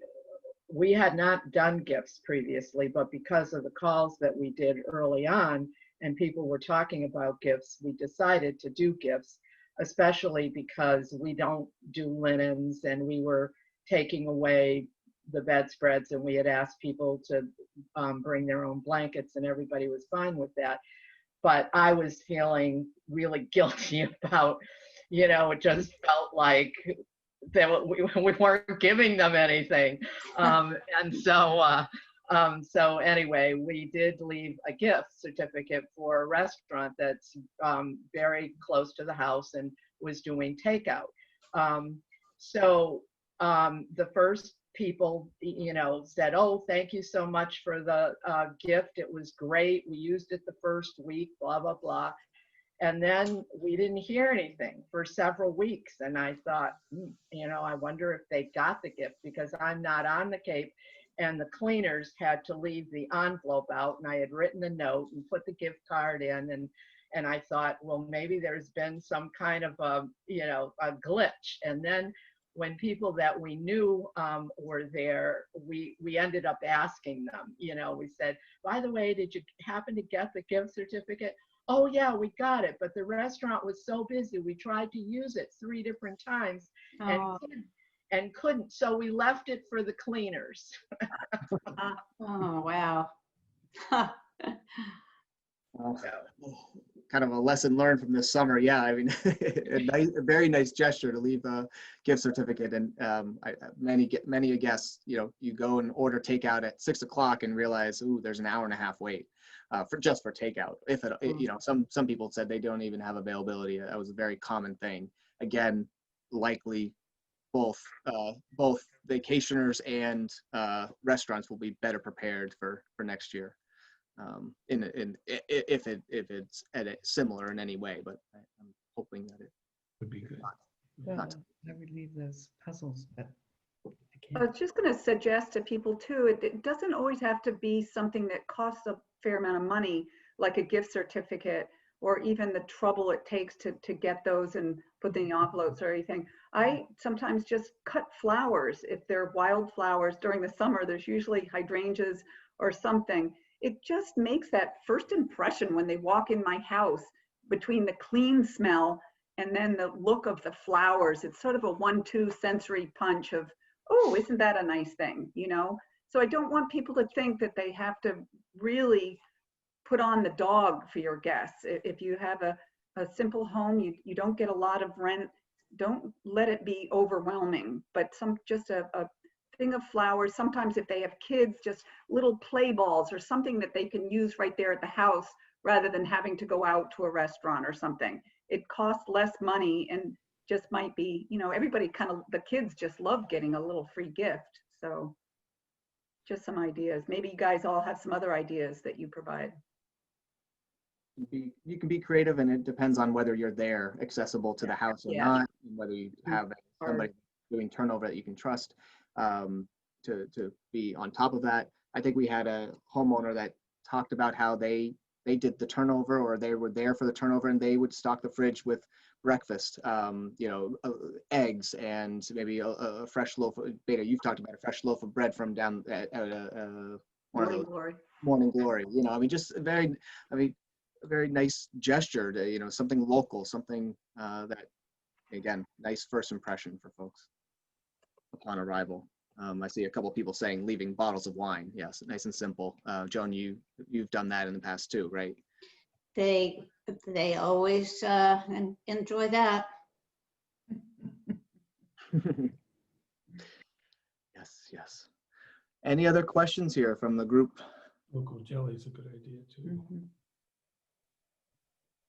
Speaker 9: had not done gifts previously, but because of the calls that we did early on and people were talking about gifts, we decided to do gifts, especially because we don't do linens, and we were taking away the bedspreads, and we had asked people to bring their own blankets, and everybody was fine with that. But I was feeling really guilty about, it just felt like that we weren't giving them anything. And so anyway, we did leave a gift certificate for a restaurant that's very close to the house and was doing takeout. So the first people, said, "Oh, thank you so much for the gift. It was great. We used it the first week, blah, blah, blah." And then we didn't hear anything for several weeks. And I thought, I wonder if they got the gift, because I'm not on the Cape, and the cleaners had to leave the envelope out, and I had written a note and put the gift card in, and I thought, well, maybe there's been some kind of a glitch. And then when people that we knew were there, we ended up asking them, we said, "By the way, did you happen to get the gift certificate?" "Oh yeah, we got it, but the restaurant was so busy. We tried to use it 3 different times and couldn't. So we left it for the cleaners."
Speaker 3: Oh, wow.
Speaker 1: Kind of a lesson learned from this summer. Yeah, I mean, a very nice gesture to leave a gift certificate. And many a guest, you go and order takeout at 6 o'clock and realize, ooh, there's an hour and a half wait for takeout. If some people said they don't even have availability. That was a very common thing. Again, likely both vacationers and restaurants will be better prepared for next year. If it's similar in any way, but I'm hoping that it
Speaker 7: Would be good.
Speaker 8: I would leave those puzzles, but I
Speaker 5: I
Speaker 8: can't.
Speaker 5: was just going to suggest to people too, it doesn't always have to be something that costs a fair amount of money, like a gift certificate, or even the trouble it takes to get those and put in the envelopes or anything. I sometimes just cut flowers. If they're wildflowers during the summer, there's usually hydrangeas or something. It just makes that first impression when they walk in my house, between the clean smell and then the look of the flowers. It's sort of a 1-2 sensory punch of, oh, isn't that a nice thing, So I don't want people to think that they have to really put on the dog for your guests. If you have a simple home, you don't get a lot of rent, don't let it be overwhelming, but just a thing of flowers. Sometimes if they have kids, just little play balls or something that they can use right there at the house rather than having to go out to a restaurant or something. It costs less money and just might be, everybody the kids just love getting a little free gift. So just some ideas. Maybe you guys all have some other ideas that you provide.
Speaker 1: You can be creative, and it depends on whether you're there, accessible to the house or not, and whether you have somebody doing turnover that you can trust to be on top of that. I think we had a homeowner that talked about how they they did the turnover, or they were there for the turnover, and they would stock the fridge with breakfast, eggs, and maybe a fresh loaf of, Beta, you've talked about a fresh loaf of bread from down at one of
Speaker 5: Morning
Speaker 1: those
Speaker 5: Glory.
Speaker 1: Morning Glory. Just a very nice gesture to, something local, something that, again, nice first impression for folks upon arrival. I see a couple of people saying leaving bottles of wine. Yes, nice and simple. Joan, you've done that in the past too, right?
Speaker 3: They always enjoy that.
Speaker 1: Yes. Any other questions here from the group?
Speaker 7: Local jelly is a good idea too.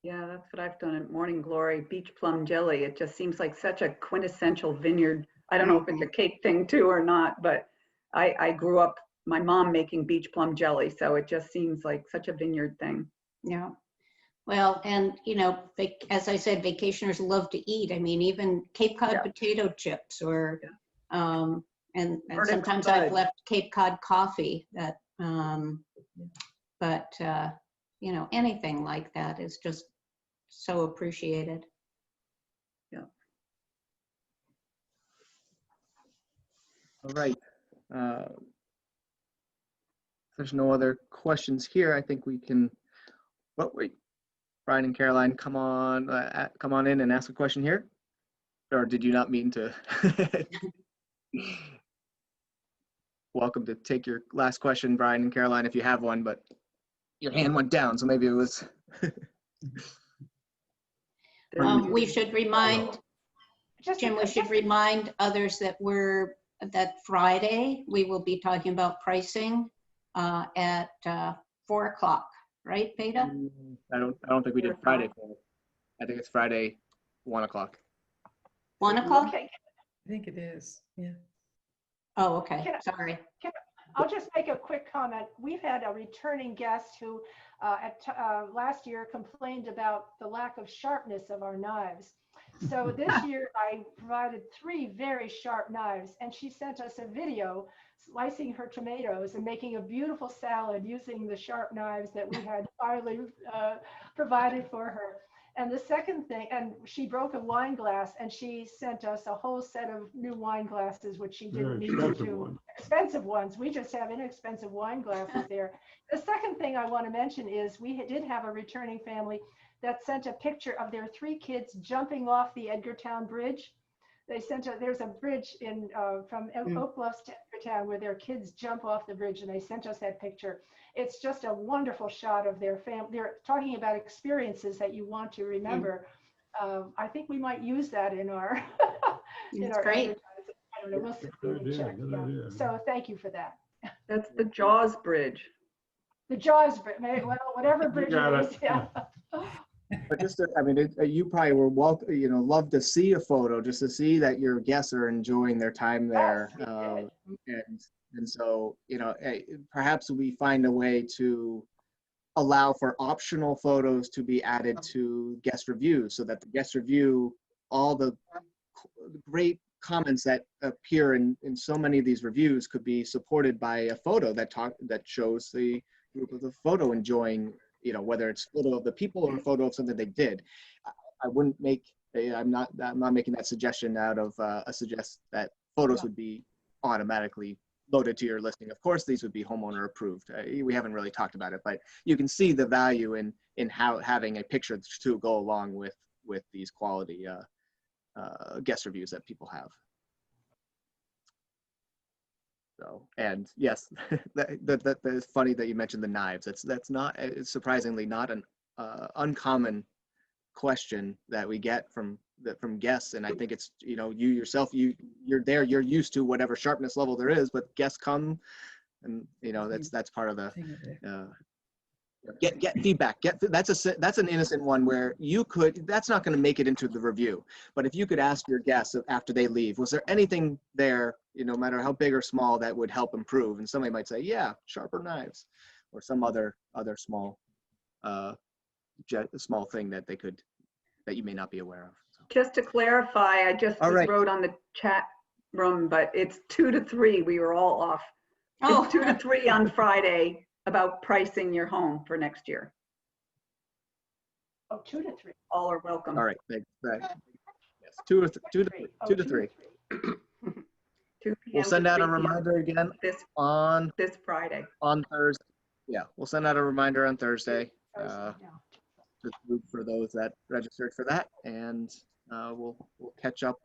Speaker 5: Yeah, that's what I've done at Morning Glory, beach plum jelly. It just seems like such a quintessential vineyard. I don't know if it's a cake thing too or not, but I grew up, my mom making beach plum jelly. So it just seems like such a vineyard thing.
Speaker 3: Yeah. Well, and as I said, vacationers love to eat. I mean, even Cape Cod potato chips, or and sometimes I've left Cape Cod coffee. That, but anything like that is just so appreciated.
Speaker 5: Yeah.
Speaker 1: All right. If there's no other questions here, I think we can. Wait, Brian and Caroline, come on in and ask a question here. Or did you not mean to? Welcome to take your last question, Brian and Caroline, if you have one, but your hand went down, so maybe it was.
Speaker 3: We should remind, Jim, we should remind others that Friday, we will be talking about pricing at 4 o'clock, right, Beta?
Speaker 1: I don't think we did Friday. I think it's Friday, 1 o'clock.
Speaker 3: 1 o'clock?
Speaker 10: Okay.
Speaker 8: I think it is, yeah.
Speaker 3: Oh, okay, sorry.
Speaker 10: I'll just make a quick comment. We've had a returning guest who last year complained about the lack of sharpness of our knives. So this year I provided 3 very sharp knives, and she sent us a video slicing her tomatoes and making a beautiful salad using the sharp knives that we had finally provided for her. And the second thing, and she broke a wine glass, and she sent us a whole set of new wine glasses, which she didn't need to do. Expensive ones. We just have inexpensive wine glasses there. The second thing I want to mention is we did have a returning family that sent a picture of their 3 kids jumping off the Edgartown Bridge. They sent there's a bridge in from Oak Bluffs to Edgartown where their kids jump off the bridge, and they sent us that picture. It's just a wonderful shot of their family. They're talking about experiences that you want to remember. I think we might use that in our in our
Speaker 3: great.
Speaker 10: advertising. I don't know. We'll see. We'll check. Yeah. So thank you for that.
Speaker 5: That's the Jaws Bridge.
Speaker 10: The Jaws Bridge, well, whatever bridge it is. Yeah.
Speaker 1: But just, you probably were love to see a photo, just to see that your guests are enjoying their time there. And so, perhaps we find a way to allow for optional photos to be added to guest reviews, so that the guest review, all the great comments that appear in so many of these reviews could be supported by a photo that shows the group of the photo enjoying, whether it's a photo of the people or a photo of something they did. I wouldn't I'm not making that suggestion out of suggest that photos would be automatically loaded to your listing. Of course, these would be homeowner approved. We haven't really talked about it, but you can see the value in how having a picture to go along with these quality guest reviews that people have. So, and yes, that is funny that you mentioned the knives. That's not, it's surprisingly not an uncommon question that we get from guests. And I think it's, you yourself, you're there, you're used to whatever sharpness level there is, but guests come and, that's part of the, get feedback. That's an innocent one where that's not going to make it into the review. But if you could ask your guests after they leave, was there anything there, no matter how big or small, that would help improve? And somebody might say, yeah, sharper knives, or some other small small thing that you may not be aware of. So.
Speaker 5: Just to clarify, I just wrote on the chat room, but it's 2 to 3. We were all off. It's 2 to 3 on Friday about pricing your home for next year.
Speaker 10: Oh, 2 to 3.
Speaker 5: All are welcome.
Speaker 1: All right. Thanks. Yes, 2 to 3.
Speaker 5: 2
Speaker 1: We'll
Speaker 5: p.m.
Speaker 1: send
Speaker 5: to
Speaker 1: out a
Speaker 5: 3 p.m.
Speaker 1: reminder again
Speaker 5: this
Speaker 1: on
Speaker 5: Friday.
Speaker 1: Thursday. Yeah, we'll send out a reminder on Thursday.
Speaker 10: Thursday, yeah.
Speaker 1: Just for those that registered for that, and we'll catch up.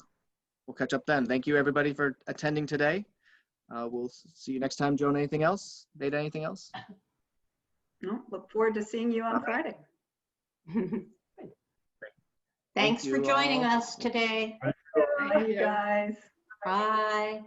Speaker 1: We'll catch up then. Thank you everybody for attending today. We'll see you next time. Joan, anything else? Data, anything else?
Speaker 5: No, look forward to seeing you on Friday.
Speaker 3: Thanks for
Speaker 1: you
Speaker 3: joining
Speaker 1: all.
Speaker 3: us today.
Speaker 5: Thank you guys.
Speaker 3: Bye.